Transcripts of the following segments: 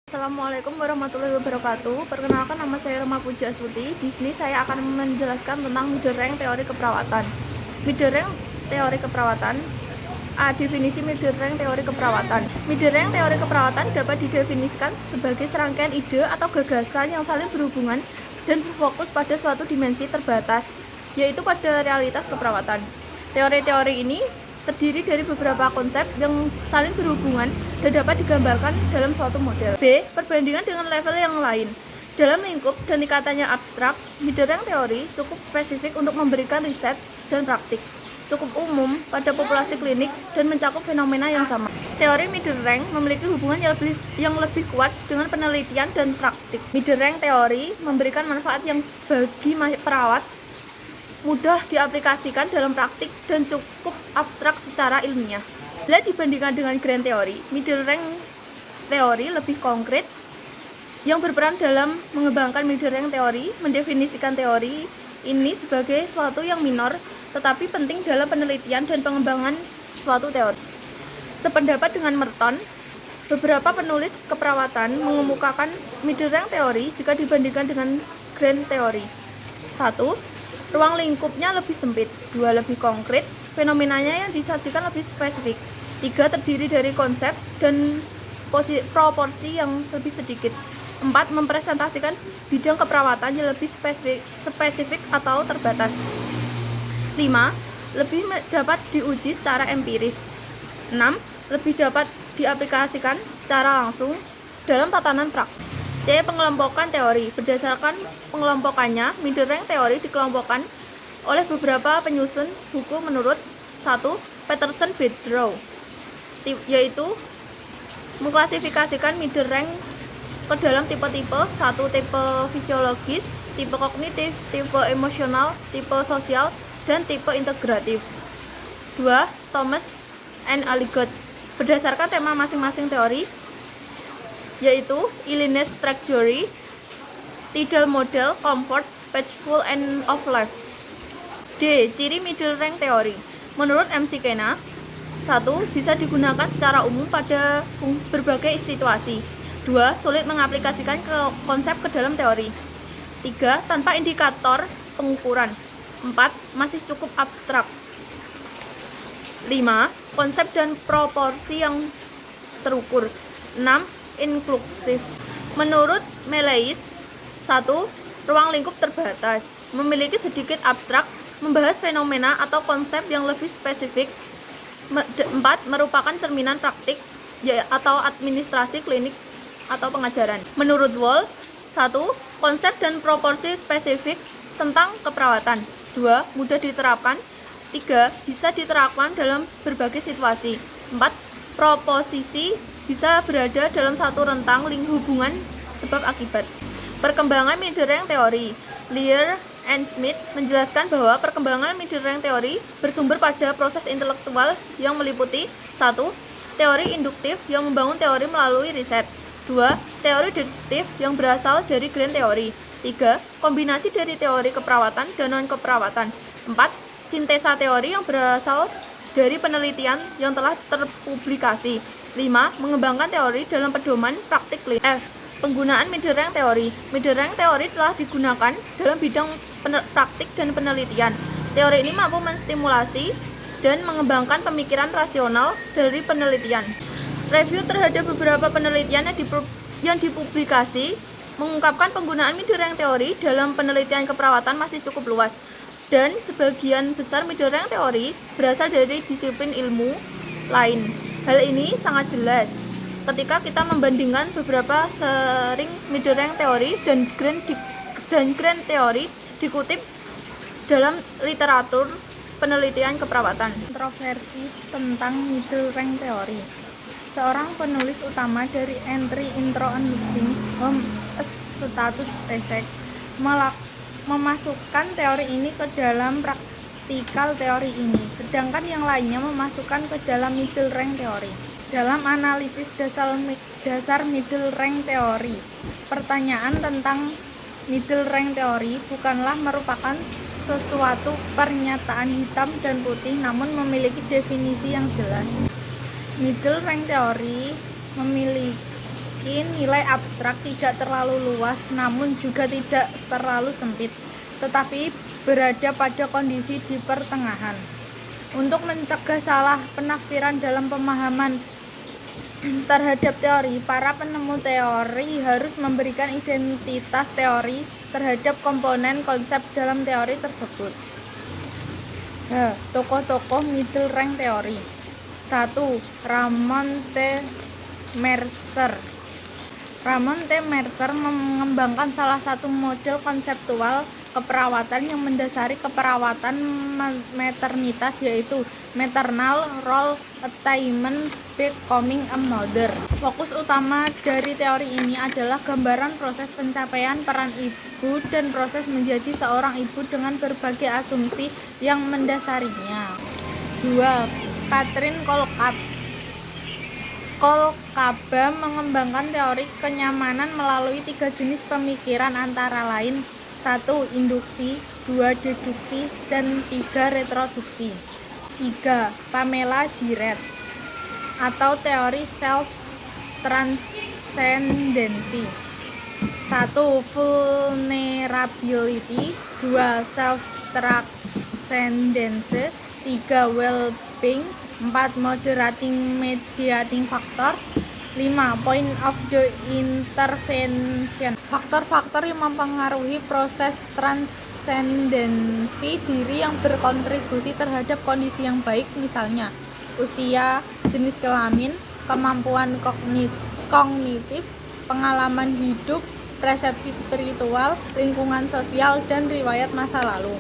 Assalamualaikum warahmatullahi wabarakatuh. Perkenalkan, nama saya Roma Puji Astuti. Di sini saya akan menjelaskan tentang middle rank teori keperawatan. Middle rank teori keperawatan. Definisi middle rank teori keperawatan. Middle rank teori keperawatan dapat didefinisikan sebagai serangkaian ide atau gagasan yang saling berhubungan dan berfokus pada suatu dimensi terbatas, yaitu pada realitas keperawatan. Teori-teori ini terdiri dari beberapa konsep yang saling berhubungan dan dapat digambarkan dalam suatu model. B. Perbandingan dengan level yang lain. Dalam lingkup dan tingkatannya abstrak, middle rank teori cukup spesifik untuk memberikan riset dan praktik, cukup umum pada populasi klinik, dan mencakup fenomena yang sama. Teori middle rank memiliki hubungan yang lebih kuat dengan penelitian dan praktik. Middle rank teori memberikan manfaat yang bagi perawat, mudah diaplikasikan dalam praktik, dan cukup abstrak secara ilmiah. Bila dibandingkan dengan grand teori, middle rank teori lebih konkret yang berperan dalam mengembangkan middle rank teori, mendefinisikan teori ini sebagai suatu yang minor tetapi penting dalam penelitian dan pengembangan suatu teori. Sependapat dengan Merton, beberapa penulis keperawatan mengemukakan middle rank teori jika dibandingkan dengan grand teori. 1. Ruang lingkupnya lebih sempit. 2. Lebih konkret. Fenomenanya yang disajikan lebih spesifik. 3. Terdiri dari konsep dan proporsi yang lebih sedikit. 4. Mempresentasikan bidang keperawatan yang lebih spesifik atau terbatas. 5. Lebih dapat diuji secara empiris. 6. Lebih dapat diaplikasikan secara langsung dalam tatanan praktik. C. Pengelompokan teori. Berdasarkan pengelompokannya, middle rank teori dikelompokkan oleh beberapa penyusun buku menurut 1. Peterson Bedrow, yaitu mengklasifikasikan middle rank ke dalam tipe-tipe. 1. Tipe fisiologis, tipe kognitif, tipe emosional, tipe sosial, dan tipe integratif. 2. Thomas and Alligot, berdasarkan tema masing-masing teori, yaitu Illness Trajectory, Tidal Model, Comfort, Pageful, and of Life. D. Ciri middle rank teori. Menurut M. Sikena, 1. Bisa digunakan secara umum pada berbagai situasi. 2. Sulit mengaplikasikan konsep ke dalam teori. 3. Tanpa indikator pengukuran. 4. Masih cukup abstrak. 5. Konsep dan proporsi yang terukur. 6. Inklusif. Menurut Meleis, 1. Ruang lingkup terbatas, memiliki sedikit abstrak, membahas fenomena atau konsep yang lebih spesifik. 4. Merupakan cerminan praktik atau administrasi klinik atau pengajaran. Menurut Wall, 1. Konsep dan proporsi spesifik tentang keperawatan. 2. Mudah diterapkan. 3. Bisa diterapkan dalam berbagai situasi. 4. Proposisi bisa berada dalam satu rentang hubungan sebab akibat. Perkembangan middle rank teori. Lear and Smith menjelaskan bahwa perkembangan middle rank teori bersumber pada proses intelektual yang meliputi 1. Teori induktif yang membangun teori melalui riset. 2. Teori deduktif yang berasal dari grand teori. 3. Kombinasi dari teori keperawatan dan non-keperawatan. 4. Sintesa teori yang berasal dari penelitian yang telah terpublikasi. 5. Mengembangkan teori dalam pedoman praktik klinik. F. Penggunaan middle rank teori. Middle rank teori telah digunakan dalam bidang praktik dan penelitian. Teori ini mampu menstimulasi dan mengembangkan pemikiran rasional dari penelitian. Review terhadap beberapa penelitian yang dipublikasi mengungkapkan penggunaan middle rank teori dalam penelitian keperawatan masih cukup luas, dan sebagian besar middle rank teori berasal dari disiplin ilmu lain. Hal ini sangat jelas ketika kita membandingkan beberapa sering middle rank teori dan grand teori dikutip dalam literatur penelitian keperawatan. Kontroversi tentang middle rank teori. Seorang penulis utama dari entry Intro Unboxing, status Pesek, memasukkan teori ini ke dalam praktikal teori ini, sedangkan yang lainnya memasukkan ke dalam middle rank teori. Dalam analisis dasar middle rank teori, pertanyaan tentang middle rank teori bukanlah merupakan sesuatu pernyataan hitam dan putih, namun memiliki definisi yang jelas. Middle rank teori memiliki memiliki nilai abstrak tidak terlalu luas namun juga tidak terlalu sempit, tetapi berada pada kondisi di pertengahan. Untuk mencegah salah penafsiran dalam pemahaman terhadap teori, para penemu teori harus memberikan identitas teori terhadap komponen konsep dalam teori tersebut. Tokoh-tokoh middle rank teori. 1. Ramon T. Mercer. Ramon T. Mercer mengembangkan salah satu model konseptual keperawatan yang mendasari keperawatan maternitas, yaitu maternal role attainment becoming a mother. Fokus utama dari teori ini adalah gambaran proses pencapaian peran ibu dan proses menjadi seorang ibu dengan berbagai asumsi yang mendasarinya. 2. Katrin Kolkaba mengembangkan teori kenyamanan melalui 3 jenis pemikiran antara lain 1. Induksi, 2. Deduksi, dan 3. Retroduksi. 3. Pamela Giret atau teori self-transcendency. 1. Vulnerability, 2. Self-transcendence, 3. Well-being, 4. Mediating factors, 5. Point of the intervention. Faktor-faktor yang mempengaruhi proses transendensi diri yang berkontribusi terhadap kondisi yang baik, misalnya usia, jenis kelamin, kemampuan kognitif, pengalaman hidup, persepsi spiritual, lingkungan sosial, dan riwayat masa lalu.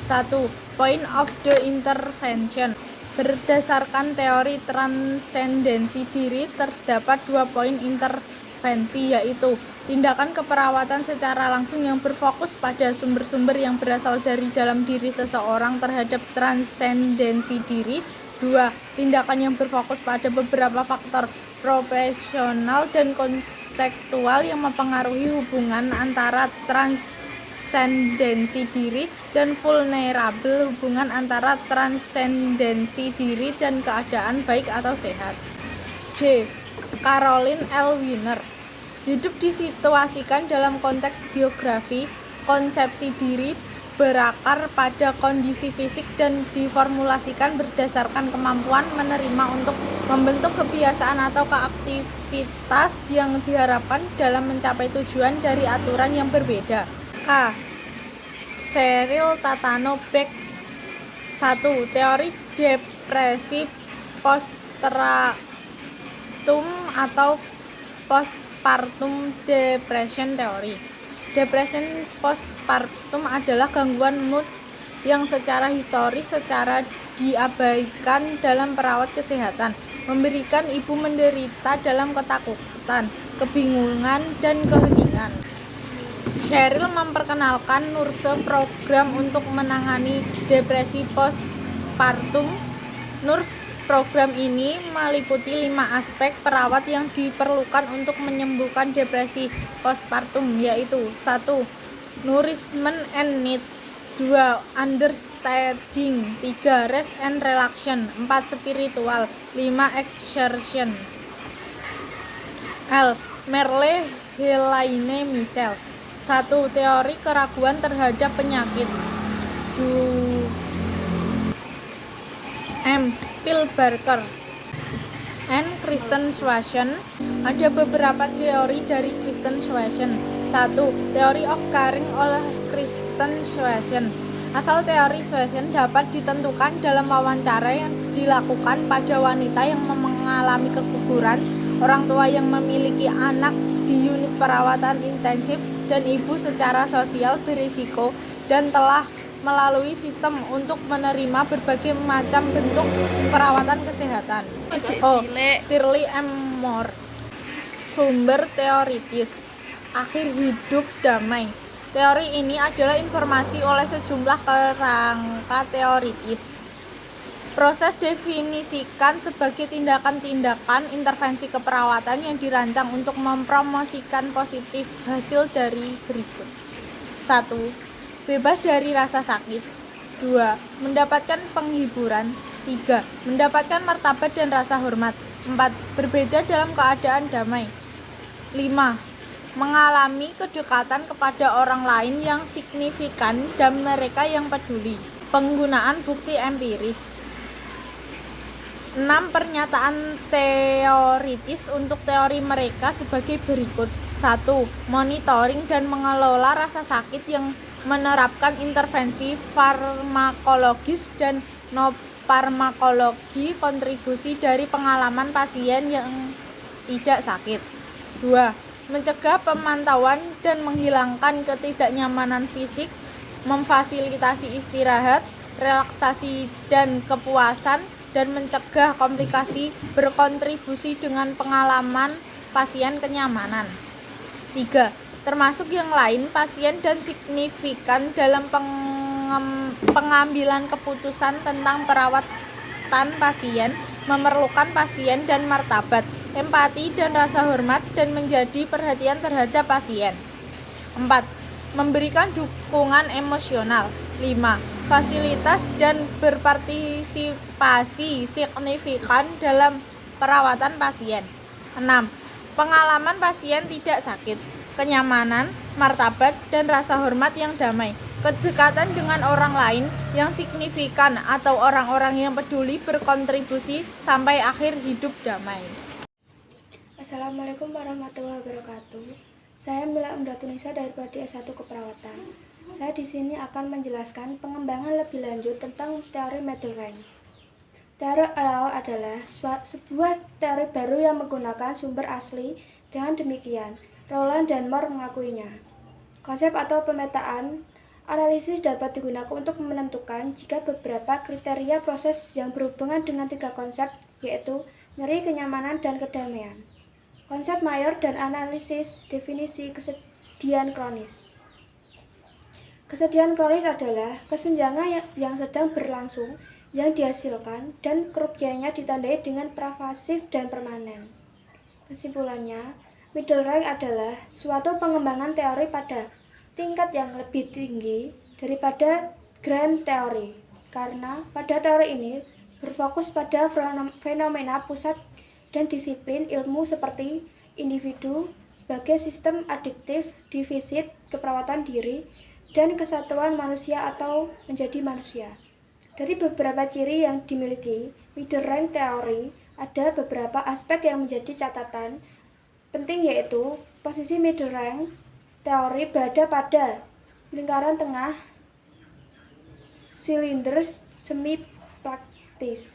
1. Point of the intervention. Berdasarkan teori transendensi diri, terdapat 2 poin intervensi, yaitu tindakan keperawatan secara langsung yang berfokus pada sumber-sumber yang berasal dari dalam diri seseorang terhadap transendensi diri. 2. Tindakan yang berfokus pada beberapa faktor profesional dan konseptual yang mempengaruhi hubungan antara transendensi diri dan vulnerable, hubungan antara transendensi diri dan keadaan baik atau sehat. J. Caroline L. Wiener. Hidup disituasikan dalam konteks biografi. Konsepsi diri berakar pada kondisi fisik dan diformulasikan berdasarkan kemampuan menerima untuk membentuk kebiasaan atau keaktivitas yang diharapkan dalam mencapai tujuan dari aturan yang berbeda. K. Cheryl Tatano Beck. 1. Teori depresi postpartum atau postpartum depression teori. Depression postpartum adalah gangguan mood yang secara historis diabaikan dalam perawat kesehatan, memberikan ibu menderita dalam ketakutan, kebingungan, dan keheningan. Cheryl memperkenalkan nurse program untuk menangani depresi postpartum. Nurse program ini meliputi 5 aspek perawat yang diperlukan untuk menyembuhkan depresi postpartum, yaitu 1. Nourishment and need, 2. Understanding, 3. Rest and relaxation, 4. Spiritual, 5. Exertion. L. Merle Helene Michel. 1. Teori keraguan terhadap penyakit. 2. M. Phil Barker and Kristen Schwassen. Ada beberapa teori dari Kristen Schwassen. 1. Theory of caring oleh Kristen Schwassen. Asal teori Schwassen dapat ditentukan dalam wawancara yang dilakukan pada wanita yang mengalami keguguran, orang tua yang memiliki anak di unit perawatan intensif, dan ibu secara sosial berisiko dan telah melalui sistem untuk menerima berbagai macam bentuk perawatan kesehatan. Shirley M. Moore. Sumber teoritis. Akhir hidup damai. Teori ini adalah informasi oleh sejumlah kerangka teoritis. Proses definisikan sebagai tindakan-tindakan intervensi keperawatan yang dirancang untuk mempromosikan positif hasil dari berikut. 1. Bebas dari rasa sakit. 2. Mendapatkan penghiburan. 3. Mendapatkan martabat dan rasa hormat. 4. Berbeda dalam keadaan damai. 5. Mengalami kedekatan kepada orang lain yang signifikan dan mereka yang peduli. Penggunaan bukti empiris. 6. Pernyataan teoritis untuk teori mereka sebagai berikut. 1. Monitoring dan mengelola rasa sakit yang menerapkan intervensi farmakologis dan no-farmakologi, kontribusi dari pengalaman pasien yang tidak sakit. 2. Mencegah pemantauan dan menghilangkan ketidaknyamanan fisik, memfasilitasi istirahat, relaksasi dan kepuasan, dan mencegah komplikasi, berkontribusi dengan pengalaman pasien kenyamanan. 3. Termasuk yang lain, pasien dan signifikan dalam pengambilan keputusan tentang perawatan pasien, memerlukan pasien dan martabat, empati dan rasa hormat, dan menjadi perhatian terhadap pasien. 4. Memberikan dukungan emosional. 5. Fasilitas dan berpartisipasi signifikan dalam perawatan pasien. 6. Pengalaman pasien tidak sakit, kenyamanan, martabat, dan rasa hormat yang damai, kedekatan dengan orang lain yang signifikan atau orang-orang yang peduli, berkontribusi sampai akhir hidup damai. Assalamualaikum warahmatullahi wabarakatuh. Saya Mila Umdatunisa dari Prodi S1 Keperawatan. Saya di sini akan menjelaskan pengembangan lebih lanjut tentang teori Middle-Range. Teori awal adalah sebuah teori baru yang menggunakan sumber asli. Dengan demikian, Rowland dan Moore mengakuinya. Konsep atau pemetaan analisis dapat digunakan untuk menentukan jika beberapa kriteria proses yang berhubungan dengan 3 konsep, yaitu nyeri, kenyamanan, dan kedamaian. Konsep mayor dan analisis definisi kesedihan kronis. Kesedihan kronis adalah kesenjangan yang sedang berlangsung yang dihasilkan dan kerugiannya ditandai dengan pervasif dan permanen. Kesimpulannya, middle range adalah suatu pengembangan teori pada tingkat yang lebih tinggi daripada grand teori, karena pada teori ini berfokus pada fenomena pusat dan disiplin ilmu seperti individu sebagai sistem adiktif, defisit, keperawatan diri, dan kesatuan manusia atau menjadi manusia. Dari beberapa ciri yang dimiliki middle range teori, ada beberapa aspek yang menjadi catatan penting, yaitu posisi middle range teori berada pada lingkaran tengah silinder semi praktis.